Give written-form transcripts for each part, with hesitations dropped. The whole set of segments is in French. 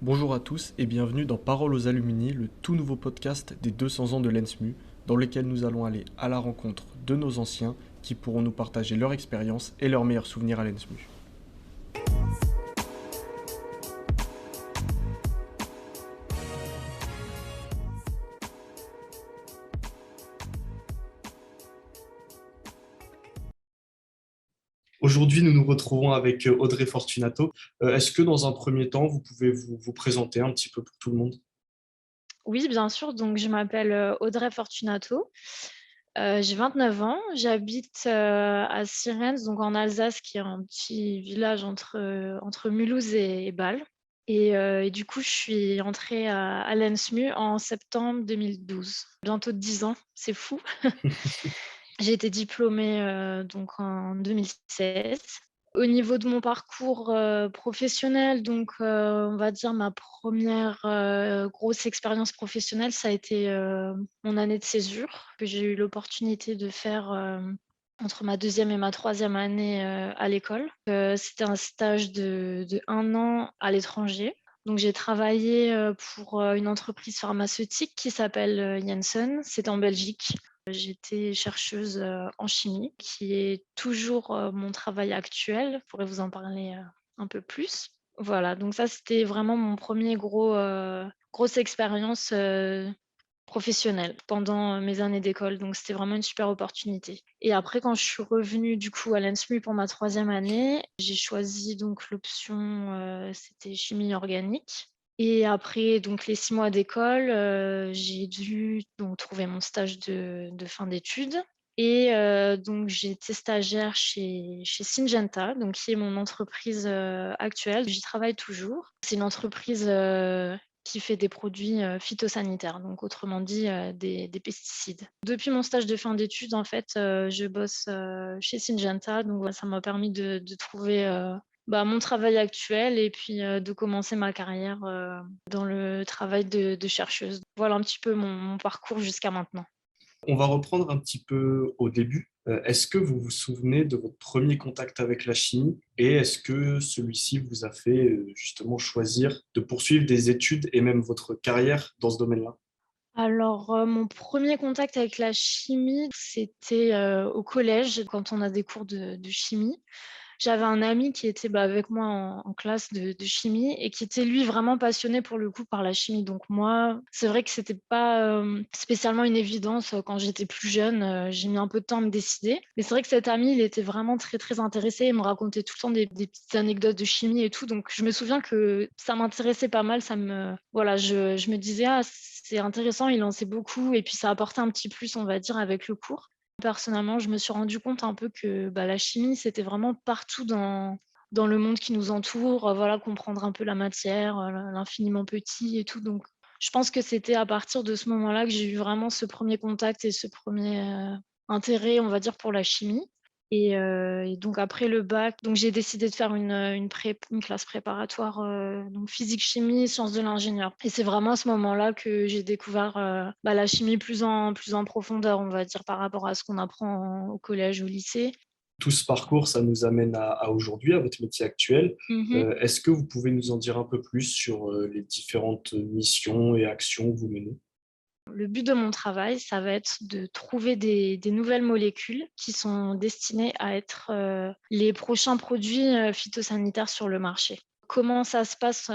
Bonjour à tous et bienvenue dans Parole aux Alumni, le tout nouveau podcast des 200 ans de l'ENSMU, dans lequel nous allons aller à la rencontre de nos anciens qui pourront nous partager leur expérience et leurs meilleurs souvenirs à l'ENSMU. Aujourd'hui, nous nous retrouvons avec Audrey Fortunato. Est-ce que dans un premier temps, vous pouvez vous présenter un petit peu pour tout le monde? Oui, bien sûr. Donc, je m'appelle Audrey Fortunato. J'ai 29 ans. J'habite à Sierentz, donc en Alsace, qui est un petit village entre Mulhouse et Bâle. Et du coup, je suis entrée à l'ENSMU en septembre 2012. Bientôt 10 ans, c'est fou. J'ai été diplômée donc en 2016. Au niveau de mon parcours professionnel, donc on va dire ma première grosse expérience professionnelle, ça a été mon année de césure que j'ai eu l'opportunité de faire entre ma deuxième et ma troisième année à l'école. C'était un stage de 1 an à l'étranger. Donc j'ai travaillé pour une entreprise pharmaceutique qui s'appelle Janssen. C'était en Belgique. J'étais chercheuse en chimie, qui est toujours mon travail actuel. Je pourrais vous en parler un peu plus. Voilà, donc ça, c'était vraiment mon premier grosse expérience professionnelle pendant mes années d'école. Donc, c'était vraiment une super opportunité. Et après, quand je suis revenue du coup à l'ENSMU pour ma troisième année, j'ai choisi donc l'option, c'était chimie organique. Et après donc les 6 mois d'école, j'ai dû donc trouver mon stage de fin d'études. Et donc j'ai été stagiaire chez Syngenta, donc qui est mon entreprise actuelle. J'y travaille toujours. C'est une entreprise qui fait des produits phytosanitaires, donc autrement dit des pesticides. Depuis mon stage de fin d'études, en fait, je bosse chez Syngenta, donc voilà, ça m'a permis de trouver mon travail actuel et puis de commencer ma carrière dans le travail de chercheuse. Voilà un petit peu mon parcours jusqu'à maintenant. On va reprendre un petit peu au début. Est-ce que vous vous souvenez de votre premier contact avec la chimie et est-ce que celui-ci vous a fait justement choisir de poursuivre des études et même votre carrière dans ce domaine-là? Alors, mon premier contact avec la chimie, c'était au collège, quand on a des cours de chimie. J'avais un ami qui était avec moi en classe de chimie et qui était lui vraiment passionné pour le coup par la chimie. Donc moi, c'est vrai que c'était pas spécialement une évidence quand j'étais plus jeune. J'ai mis un peu de temps à me décider. Mais c'est vrai que cet ami, il était vraiment très très intéressé. Il me racontait tout le temps des petites anecdotes de chimie et tout. Donc je me souviens que ça m'intéressait pas mal. Voilà, je me disais, ah, c'est intéressant, il en sait beaucoup. Et puis ça apportait un petit plus, on va dire, avec le cours. Personnellement, je me suis rendu compte un peu que la chimie, c'était vraiment partout dans le monde qui nous entoure, voilà, comprendre un peu la matière, l'infiniment petit et tout. Donc, je pense que c'était à partir de ce moment-là que j'ai eu vraiment ce premier contact et ce premier intérêt, on va dire, pour la chimie. Et donc après le bac, donc j'ai décidé de faire une classe préparatoire, donc physique-chimie, sciences de l'ingénieur. Et c'est vraiment à ce moment-là que j'ai découvert la chimie plus en profondeur, on va dire, par rapport à ce qu'on apprend au collège, au lycée. Tout ce parcours, ça nous amène à aujourd'hui, à votre métier actuel. Mhm. Est-ce que vous pouvez nous en dire un peu plus sur les différentes missions et actions que vous menez? Le but de mon travail, ça va être de trouver des nouvelles molécules qui sont destinées à être les prochains produits phytosanitaires sur le marché. Comment ça se passe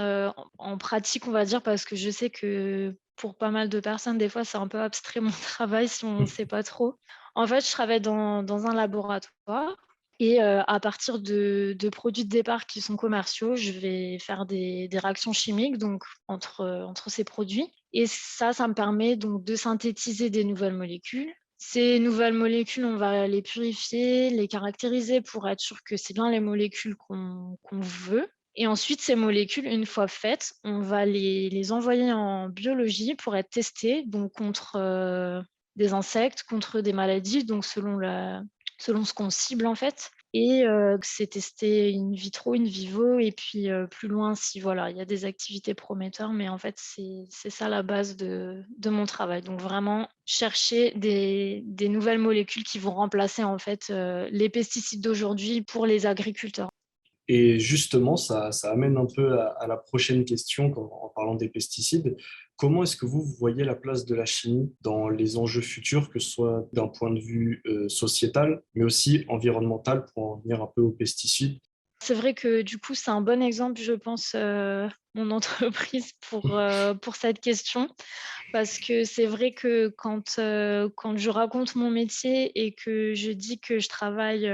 en pratique, on va dire, parce que je sais que pour pas mal de personnes, des fois, c'est un peu abstrait mon travail si on ne sait pas trop. En fait, je travaille dans un laboratoire et à partir de produits de départ qui sont commerciaux, je vais faire des réactions chimiques donc entre ces produits. Et ça me permet donc de synthétiser des nouvelles molécules. Ces nouvelles molécules, on va les purifier, les caractériser pour être sûr que c'est bien les molécules qu'on veut. Et ensuite, ces molécules, une fois faites, on va les envoyer en biologie pour être testées donc contre des insectes, contre des maladies, donc selon ce qu'on cible en fait. Et c'est testé in vitro, in vivo, et puis plus loin si voilà, il y a des activités prometteurs, mais en fait c'est ça la base de mon travail. Donc vraiment chercher des nouvelles molécules qui vont remplacer en fait les pesticides d'aujourd'hui pour les agriculteurs. Et justement, ça amène un peu à la prochaine question en parlant des pesticides. Comment est-ce que vous voyez la place de la chimie dans les enjeux futurs, que ce soit d'un point de vue sociétal, mais aussi environnemental, pour en venir un peu aux pesticides? C'est vrai que du coup, c'est un bon exemple, je pense, mon entreprise pour cette question. Parce que c'est vrai que quand je raconte mon métier et que je dis que je travaille,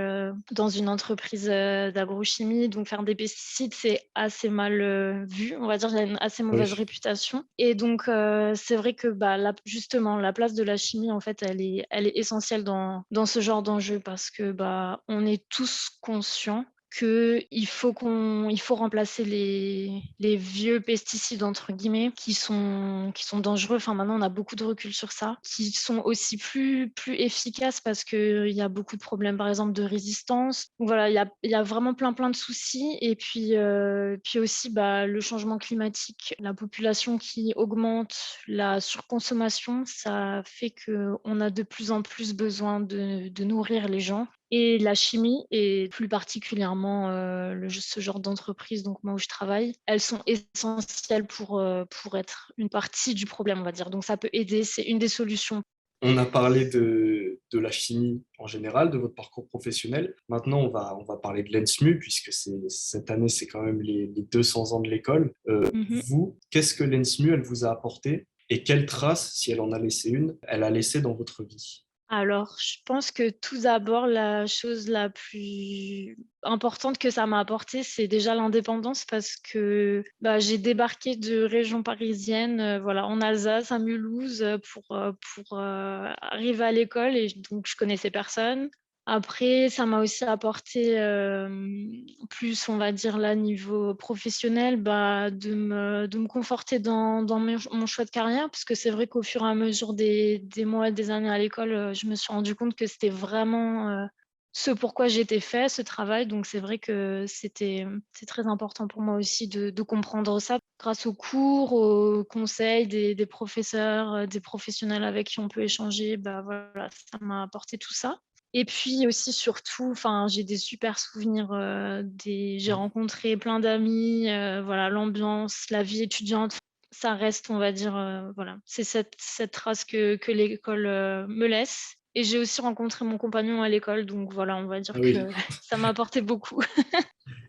dans une entreprise, d'agrochimie, donc faire des pesticides, c'est assez mal, vu. On va dire, j'ai une assez mauvaise Oui. réputation et donc c'est vrai que, bah, justement, la place de la chimie, en fait, elle est essentielle dans ce genre d'enjeu parce que, bah, on est tous conscients qu'il faut remplacer les «vieux pesticides» entre guillemets qui sont dangereux. Enfin, maintenant, on a beaucoup de recul sur ça, qui sont aussi plus efficaces parce qu'il y a beaucoup de problèmes, par exemple, de résistance. Donc voilà, il y a vraiment plein de soucis et puis aussi, bah, le changement climatique, la population qui augmente, la surconsommation, ça fait qu'on a de plus en plus besoin de nourrir les gens et la chimie et plus particulièrement, ce genre d'entreprise, donc moi où je travaille, elles sont essentielles pour être une partie du problème, on va dire. Donc ça peut aider, c'est une des solutions. On a parlé de la chimie en général, de votre parcours professionnel. Maintenant, on va parler de l'ENSMU, puisque cette année, c'est quand même les 200 ans de l'école. Mmh. Vous, qu'est-ce que l'ENSMU, elle vous a apporté et quelle trace, si elle en a laissé une, elle a laissé dans votre vie? Alors, je pense que tout d'abord, la chose la plus importante que ça m'a apporté, c'est déjà l'indépendance parce que, bah, j'ai débarqué de région parisienne, voilà, en Alsace, à Mulhouse, pour arriver à l'école et donc je connaissais personne. Après, ça m'a aussi apporté, plus, on va dire là, niveau professionnel, bah, de me conforter dans mon choix de carrière. Parce que c'est vrai qu'au fur et à mesure des mois et des années à l'école, je me suis rendu compte que c'était vraiment, ce pourquoi j'étais fait, ce travail. Donc c'est vrai que c'est très important pour moi aussi de comprendre ça grâce aux cours, aux conseils des professeurs, des professionnels avec qui on peut échanger. Bah, voilà, ça m'a apporté tout ça. Et puis aussi surtout, enfin, j'ai des super souvenirs, j'ai rencontré plein d'amis, voilà, l'ambiance, la vie étudiante, ça reste, on va dire, voilà, c'est cette trace que l'école, me laisse et j'ai aussi rencontré mon compagnon à l'école, donc voilà, on va dire Ah que oui. ça m'a apporté beaucoup.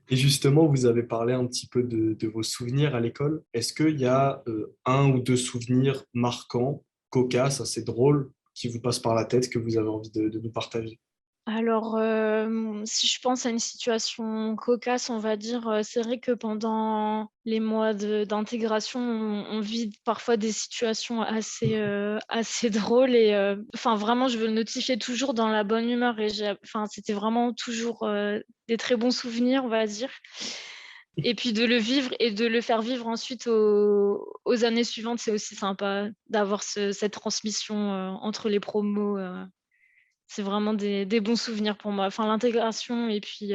Et justement, vous avez parlé un petit peu de vos souvenirs à l'école. Est-ce qu'il y a un ou deux souvenirs marquants, cocasses, assez drôles, qui vous passent par la tête, que vous avez envie de nous partager? Alors, si je pense à une situation cocasse, on va dire, c'est vrai que pendant les mois d'intégration, on vit parfois des situations assez drôles et enfin vraiment je veux le notifier toujours dans la bonne humeur et enfin c'était vraiment toujours, des très bons souvenirs, on va dire et puis de le vivre et de le faire vivre ensuite aux années suivantes, c'est aussi sympa d'avoir cette transmission, entre les promos, c'est vraiment des bons souvenirs pour moi. Enfin, l'intégration et puis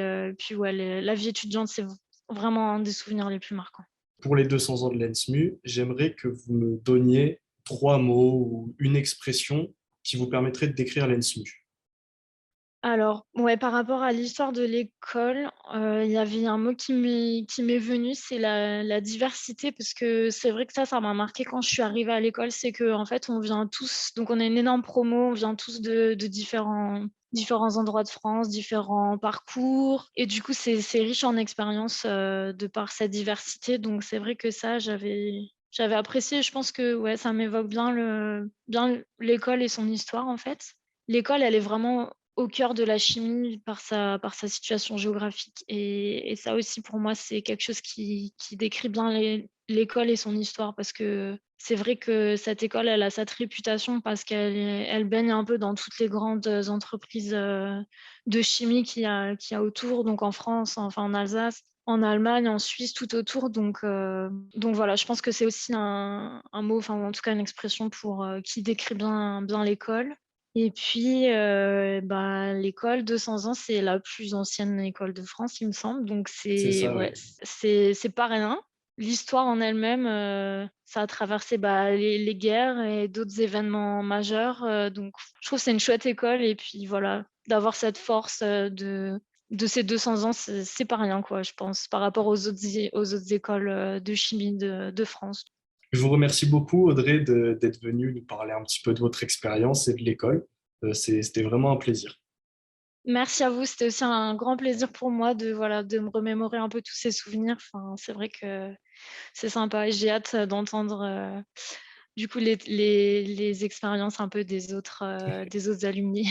ouais, la vie étudiante, c'est vraiment un des souvenirs les plus marquants. Pour les 200 ans de l'ENSMU, j'aimerais que vous me donniez trois mots ou une expression qui vous permettrait de décrire l'ENSMU. Alors, ouais, par rapport à l'histoire de l'école, il y avait un mot qui m'est venu, c'est la diversité parce que c'est vrai que ça m'a marqué quand je suis arrivée à l'école. C'est qu'en fait, on vient tous donc on a une énorme promo, on vient tous de différents endroits de France, différents parcours et du coup, c'est riche en expériences, de par cette diversité. Donc c'est vrai que ça, j'avais apprécié. Je pense que, ouais, ça m'évoque bien l'école et son histoire, en fait. L'école, elle est vraiment au cœur de la chimie par sa situation géographique et ça aussi pour moi, c'est quelque chose qui décrit bien l'école et son histoire parce que c'est vrai que cette école, elle a cette réputation parce elle baigne un peu dans toutes les grandes, entreprises, de chimie qu'il y a autour, donc en France, enfin en Alsace, en Allemagne, en Suisse, tout autour donc voilà, je pense que c'est aussi un mot, enfin ou en tout cas une expression qui décrit bien l'école et puis, bah, l'école 200 ans, c'est la plus ancienne école de France, il me semble, donc C'est c'est ça, ouais, oui. c'est pas rien. L'histoire en elle-même, ça a traversé, bah, les guerres et d'autres événements majeurs, donc je trouve que c'est une chouette école et puis voilà, d'avoir cette force, de ces 200 ans, c'est pas rien, quoi, je pense, par rapport aux autres écoles de chimie de France. Je vous remercie beaucoup, Audrey, d'être venue nous parler un petit peu de votre expérience et de l'école. C'était vraiment un plaisir. Merci à vous, c'était aussi un grand plaisir pour moi de, voilà, de me remémorer un peu tous ces souvenirs. Enfin, c'est vrai que c'est sympa et j'ai hâte d'entendre du coup les expériences un peu des autres alumni.